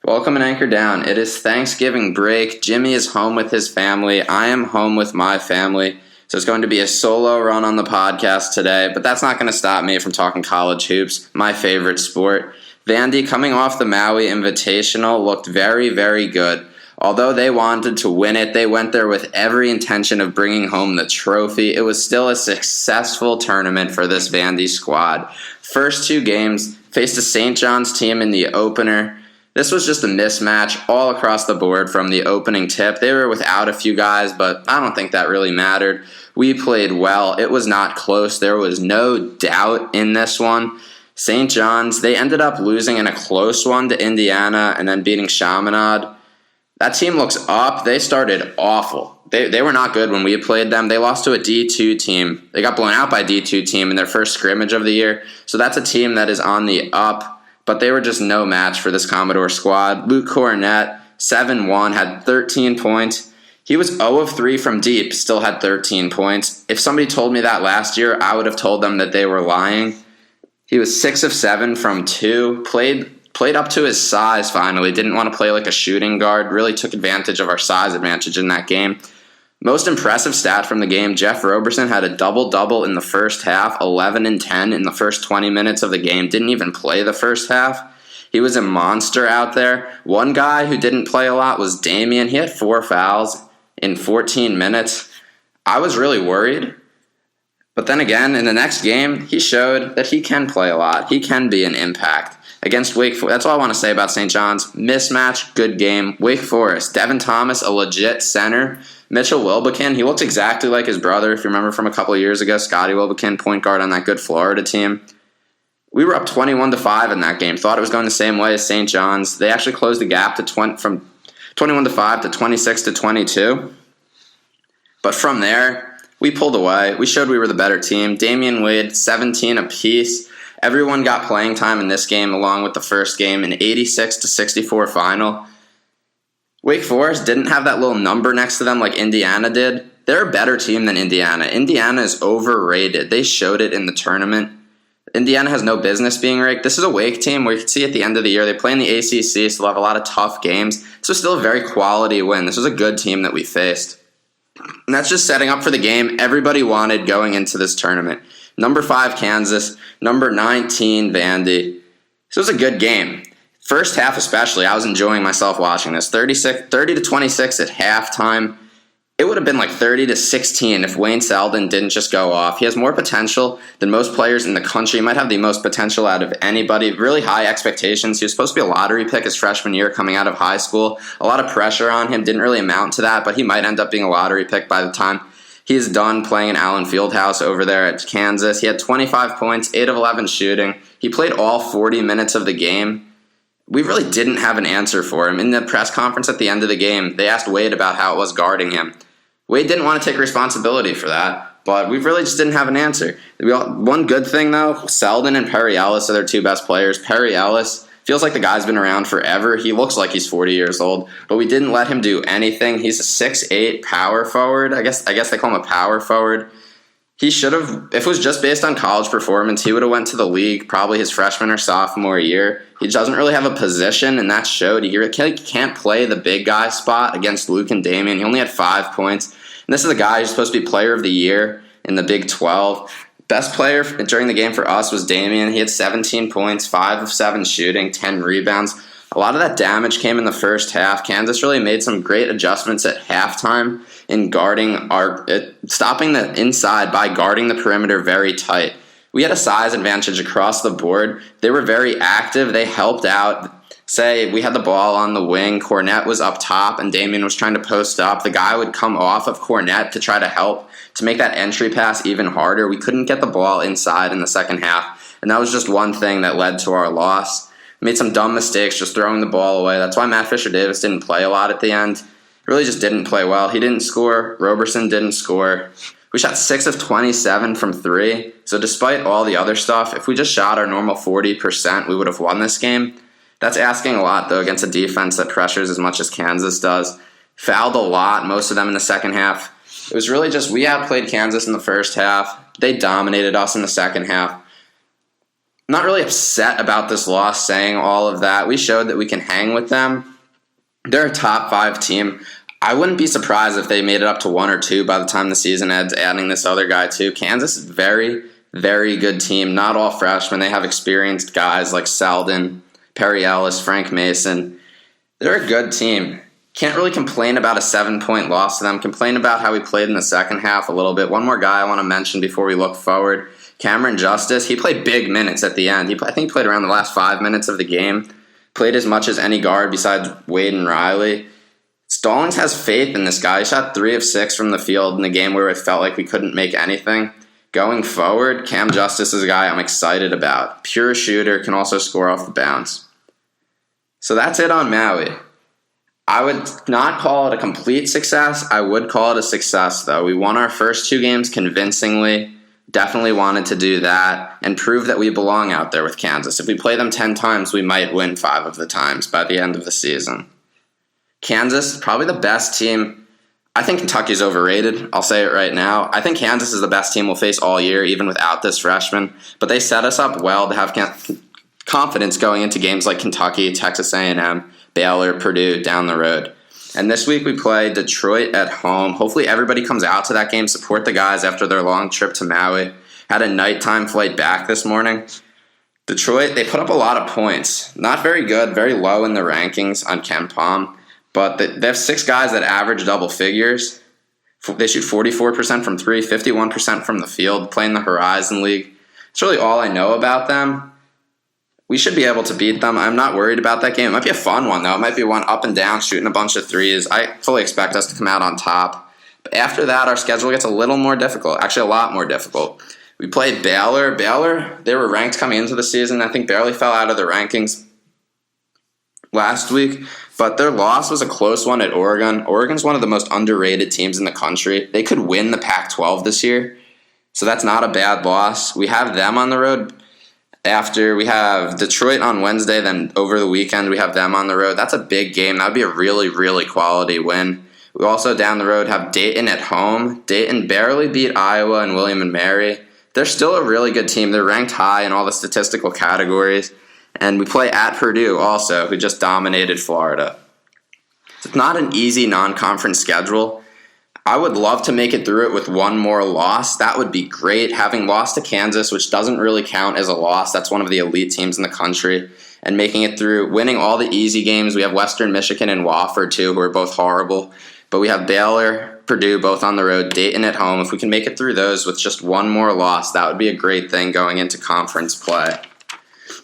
Welcome and anchor down. It is Thanksgiving break. Jimmy is home with his family. I am home with my family. So it's going to be a solo run on the podcast today, but that's not going to stop me from talking college hoops, my favorite sport. Vandy, coming off the Maui Invitational, looked very, very good. Although they wanted to win it, they went there with every intention of bringing home the trophy. It was still a successful tournament for this Vandy squad. First two games, faced a St. John's team in the opener. This was just a mismatch all across the board from the opening tip. They were without a few guys, but I don't think that really mattered. We played well. It was not close. There was no doubt in this one. St. John's, they ended up losing in a close one to Indiana and then beating Chaminade. That team looks up. They started awful. They were not good when we played them. They lost to a D2 team. They got blown out by a D2 team in their first scrimmage of the year. So that's a team that is on the up. But they were just no match for this Commodore squad. Luke Cornett, 7-1, had 13 points. He was 0 of 3 from deep, still had 13 points. If somebody told me that last year, I would have told them that they were lying. He was 6 of 7 from 2, played up to his size finally, didn't want to play like a shooting guard, really took advantage of our size advantage in that game. Most impressive stat from the game, Jeff Roberson had a double-double in the first half, 11 and 10 in the first 20 minutes of the game, didn't even play the first half. He was a monster out there. One guy who didn't play a lot was Damian. He had 4 fouls in 14 minutes. I was really worried. But then again, in the next game, he showed that he can play a lot. He can be an impact. Against Wake Forest, that's all I want to say about St. John's. Mismatch, good game. Wake Forest, Devin Thomas, a legit center. Mitchell Wilbekin, he looks exactly like his brother, if you remember from a couple of years ago. Scotty Wilbekin, point guard on that good Florida team. We were up 21-5 in that game. Thought it was going the same way as St. John's. They actually closed the gap to from 21-5 to 26-22. But from there, we pulled away. We showed we were the better team. Damian Wade, 17 apiece. Everyone got playing time in this game along with the first game, an 86-64 final. Wake Forest didn't have that little number next to them like Indiana did. They're a better team than Indiana. Indiana is overrated. They showed it in the tournament. Indiana has no business being ranked. This is a Wake team where you can see at the end of the year they play in the ACC, so they'll have a lot of tough games. This was still a very quality win. This was a good team that we faced. And that's just setting up for the game everybody wanted going into this tournament. Number 5, Kansas. Number 19, Vandy. This was a good game. First half especially, I was enjoying myself watching this. 30-26 at halftime. It would have been like 30-16 if Wayne Selden didn't just go off. He has more potential than most players in the country. He might have the most potential out of anybody. Really high expectations. He was supposed to be a lottery pick his freshman year coming out of high school. A lot of pressure on him. Didn't really amount to that, but he might end up being a lottery pick by the time he's done playing in Allen Fieldhouse over there at Kansas. He had 25 points, 8 of 11 shooting. He played all 40 minutes of the game. We really didn't have an answer for him. In the press conference at the end of the game, they asked Wade about how it was guarding him. Wade didn't want to take responsibility for that, but we really just didn't have an answer. One good thing, though, Selden and Perry Ellis are their 2 best players. Perry Ellis feels like the guy's been around forever. He looks like he's 40 years old, but we didn't let him do anything. He's a 6'8" power forward. I guess they call him a power forward. He should have, if it was just based on college performance, he would have went to the league probably his freshman or sophomore year. He doesn't really have a position, and that showed. He can't play the big guy spot against Luke and Damian. He only had 5 points. And this is a guy who's supposed to be player of the year in the Big 12. Best player during the game for us was Damian. He had 17 points, 5 of 7 shooting, 10 rebounds. A lot of that damage came in the first half. Kansas really made some great adjustments at halftime in stopping the inside by guarding the perimeter very tight. We had a size advantage across the board. They were very active. They helped out. Say we had the ball on the wing. Cornett was up top, and Damian was trying to post up. The guy would come off of Cornett to try to help to make that entry pass even harder. We couldn't get the ball inside in the second half, and that was just one thing that led to our loss. Made some dumb mistakes just throwing the ball away. That's why Matt Fisher-Davis didn't play a lot at the end. He really just didn't play well. He didn't score. Roberson didn't score. We shot 6 of 27 from 3. So despite all the other stuff, if we just shot our normal 40%, we would have won this game. That's asking a lot, though, against a defense that pressures as much as Kansas does. Fouled a lot, most of them in the second half. It was really just we outplayed Kansas in the first half. They dominated us in the second half. not really upset about this loss, saying all of that. We showed that we can hang with them. They're a top 5 team. I wouldn't be surprised if they made it up to 1 or 2 by the time the season ends, adding this other guy too. Kansas is very, very good team. Not all freshmen. They have experienced guys like Selden, Perry Ellis, Frank Mason. They're a good team. Can't really complain about a 7-point loss to them. Complain about how we played in the second half a little bit. One more guy I want to mention before we look forward. Cameron Justice. He played big minutes at the end. I think he played around the last 5 minutes of the game. Played as much as any guard besides Wade and Riley. Stallings has faith in this guy. He shot 3 of 6 from the field in a game where it felt like we couldn't make anything. Going forward, Cam Justice is a guy I'm excited about. Pure shooter, can also score off the bounce. So that's it on Maui. I would not call it a complete success. I would call it a success, though. We won our first 2 games convincingly. Definitely wanted to do that and prove that we belong out there with Kansas. If we play them 10 times, we might win 5 of the times by the end of the season. Kansas, probably the best team. I think Kentucky's overrated. I'll say it right now. I think Kansas is the best team we'll face all year, even without this freshman. But they set us up well to have confidence going into games like Kentucky, Texas A&M, Baylor, Purdue down the road. And this week we play Detroit at home. Hopefully everybody comes out to that game, support the guys after their long trip to Maui. Had a nighttime flight back this morning. Detroit, they put up a lot of points. Not very good, very low in the rankings on KenPom. But they have 6 guys that average double figures. They shoot 44% from 3, 51% from the field, playing the Horizon League. It's really all I know about them. We should be able to beat them. I'm not worried about that game. It might be a fun one, though. It might be one up and down, shooting a bunch of threes. I fully expect us to come out on top. But after that, our schedule gets a little more difficult. Actually, a lot more difficult. We played Baylor. Baylor, they were ranked coming into the season. I think barely fell out of the rankings last week. But their loss was a close one at Oregon. Oregon's one of the most underrated teams in the country. They could win the Pac-12 this year. So that's not a bad loss. We have them on the road. After we have Detroit on Wednesday, then over the weekend we have them on the road. That's a big game. That would be a really, really quality win. We also down the road have Dayton at home. Dayton barely beat Iowa and William & Mary. They're still a really good team. They're ranked high in all the statistical categories. And we play at Purdue also, who just dominated Florida. It's not an easy non-conference schedule. I would love to make it through it with one more loss. That would be great. Having lost to Kansas, which doesn't really count as a loss. That's one of the elite teams in the country. And making it through, winning all the easy games. We have Western Michigan and Wofford, too, who are both horrible. But we have Baylor, Purdue, both on the road, Dayton at home. If we can make it through those with just one more loss, that would be a great thing going into conference play.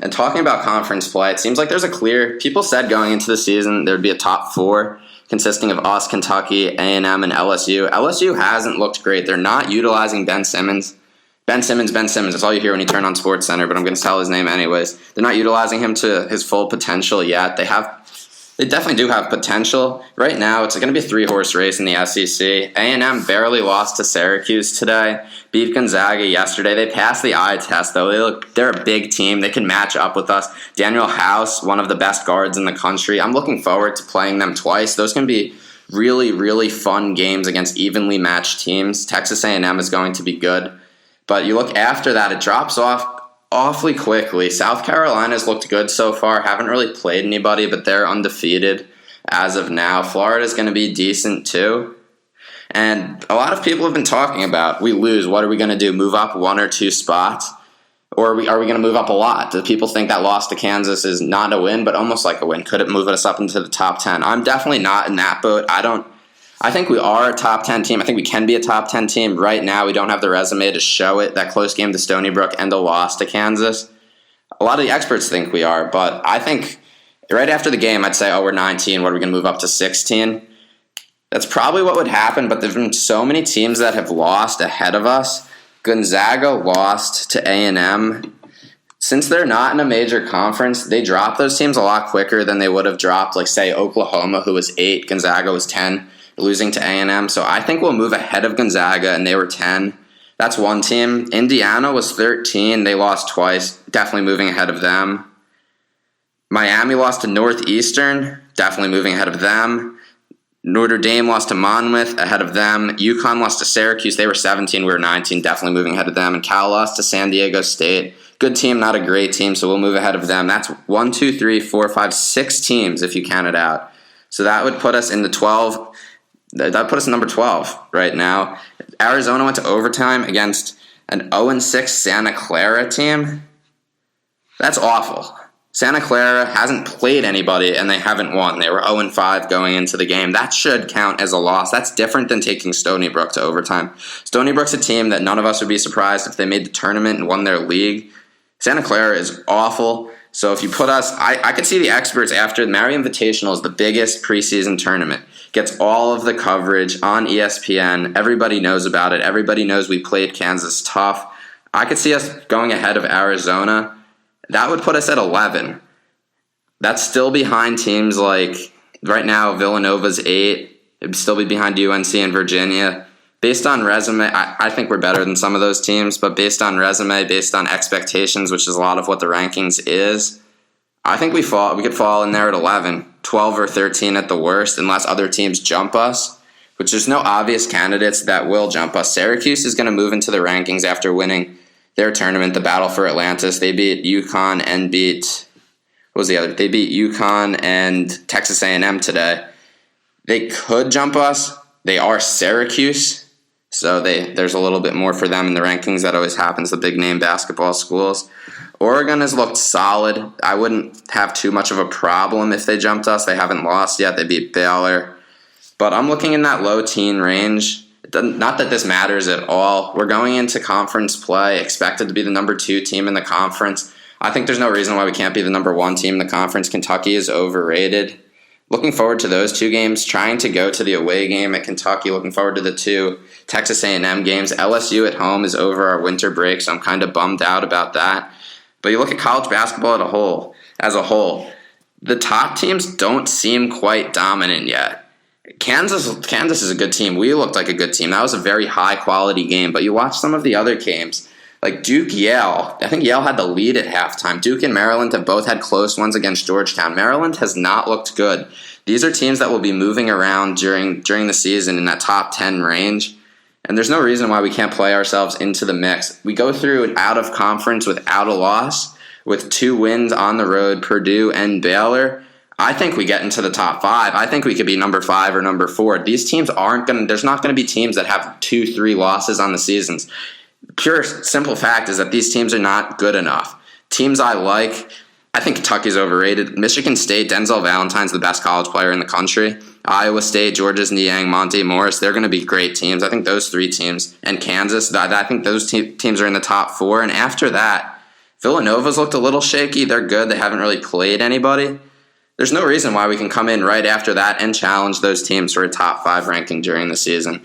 And talking about conference play, it seems like there's a clear... People said going into the season there would be a top 4 consisting of us, Kentucky, A&M, and LSU. LSU hasn't looked great. They're not utilizing Ben Simmons. Ben Simmons. That's all you hear when you turn on SportsCenter, but I'm going to tell his name anyways. They're not utilizing him to his full potential yet. They definitely do have potential. Right now, it's going to be a 3-horse race in the SEC. A&M barely lost to Syracuse today. Beat Gonzaga yesterday. They passed the eye test, though. They're a big team. They can match up with us. Daniel House, one of the best guards in the country. I'm looking forward to playing them twice. Those can be really, really fun games against evenly matched teams. Texas A&M is going to be good. But you look after that, it drops off awfully quickly. South Carolina's looked good so far. Haven't really played anybody, but they're undefeated as of now. Florida's going to be decent too. And a lot of people have been talking about, we lose, what are we going to do? Move up 1 or 2 spots? Or are we going to move up a lot? Do people think that loss to Kansas is not a win, but almost like a win? Could it move us up into the top 10? I'm definitely not in that boat. I think we are a top 10 team. I think we can be a top 10 team. Right now, we don't have the resume to show it. That close game to Stony Brook and a loss to Kansas. A lot of the experts think we are, but I think right after the game, I'd say, we're 19. What are we going to move up to 16? That's probably what would happen, but there's been so many teams that have lost ahead of us. Gonzaga lost to A&M. Since they're not in a major conference, they drop those teams a lot quicker than they would have dropped, like, say, Oklahoma, who was 8, Gonzaga was 10. Losing to A&M, so I think we'll move ahead of Gonzaga, and they were 10. That's one team. Indiana was 13. They lost twice. Definitely moving ahead of them. Miami lost to Northeastern. Definitely moving ahead of them. Notre Dame lost to Monmouth, ahead of them. UConn lost to Syracuse. They were 17. We were 19. Definitely moving ahead of them. And Cal lost to San Diego State. good team, not a great team, so we'll move ahead of them. That's 1, 2, 3, 4, 5, 6 teams if you count it out. So that would put us in the 12. That would put us in number 12 right now. Arizona went to overtime against an 0-6 Santa Clara team. That's awful. Santa Clara hasn't played anybody, and they haven't won. They were 0-5 going into the game. That should count as a loss. That's different than taking Stony Brook to overtime. Stony Brook's a team that none of us would be surprised if they made the tournament and won their league. Santa Clara is awful. So if you put us, I could see the experts after the Maui Invitational is the biggest preseason tournament. Gets all of the coverage on ESPN. Everybody knows about it. Everybody knows we played Kansas tough. I could see us going ahead of Arizona. That would put us at 11. That's still behind teams like, right now, Villanova's 8. It would still be behind UNC and Virginia. Based on resume, I think we're better than some of those teams, but based on resume, based on expectations, which is a lot of what the rankings is, I think we could fall in there at 11, 12 or 13 at the worst, unless other teams jump us, which there's no obvious candidates that will jump us. Syracuse is going to move into the rankings after winning their tournament, the Battle for Atlantis. They beat UConn and They beat UConn and Texas A&M today. They could jump us. They are Syracuse, so there's a little bit more for them in the rankings. That always happens, the big-name basketball schools. Oregon has looked solid. I wouldn't have too much of a problem if they jumped us. They haven't lost yet. They beat Baylor. But I'm looking in that low teen range. Not that this matters at all. We're going into conference play, expected to be the number 2 team in the conference. I think there's no reason why we can't be the number 1 team in the conference. Kentucky is overrated. Looking forward to those 2 games, trying to go to the away game at Kentucky, looking forward to the 2 Texas A&M games. LSU at home is over our winter break, so I'm kind of bummed out about that. But you look at college basketball as a whole, the top teams don't seem quite dominant yet. Kansas is a good team. We looked like a good team. That was a very high-quality game. But you watch some of the other games, like Duke-Yale. I think Yale had the lead at halftime. Duke and Maryland have both had close ones against Georgetown. Maryland has not looked good. These are teams that will be moving around during the season in that top 10 range. And there's no reason why we can't play ourselves into the mix. We go through an out-of-conference without a loss, with 2 wins on the road, Purdue and Baylor. I think we get into the top 5. I think we could be number 5 or number 4. These teams there's not going to be teams that have 2-3 losses on the seasons. Pure, simple fact is that these teams are not good enough. Teams I think Kentucky's overrated. Michigan State, Denzel Valentine's the best college player in the country. Iowa State, Georgia's Niang, Monte Morris, they're going to be great teams. I think those 3 teams. And Kansas, I think those teams are in the top 4. And after that, Villanova's looked a little shaky. They're good. They haven't really played anybody. There's no reason why we can come in right after that and challenge those teams for a top 5 ranking during the season.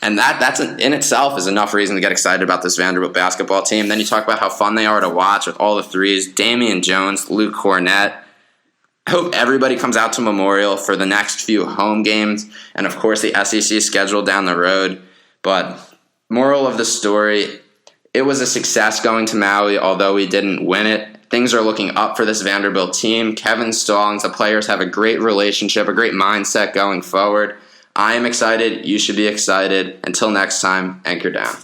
And that's in itself is enough reason to get excited about this Vanderbilt basketball team. Then you talk about how fun they are to watch with all the threes. Damian Jones, Luke Cornett. I hope everybody comes out to Memorial for the next few home games. And, of course, the SEC schedule down the road. But moral of the story, it was a success going to Maui, although we didn't win it. Things are looking up for this Vanderbilt team. Kevin Stallings, the players have a great relationship, a great mindset going forward. I am excited. You should be excited. Until next time, anchor down.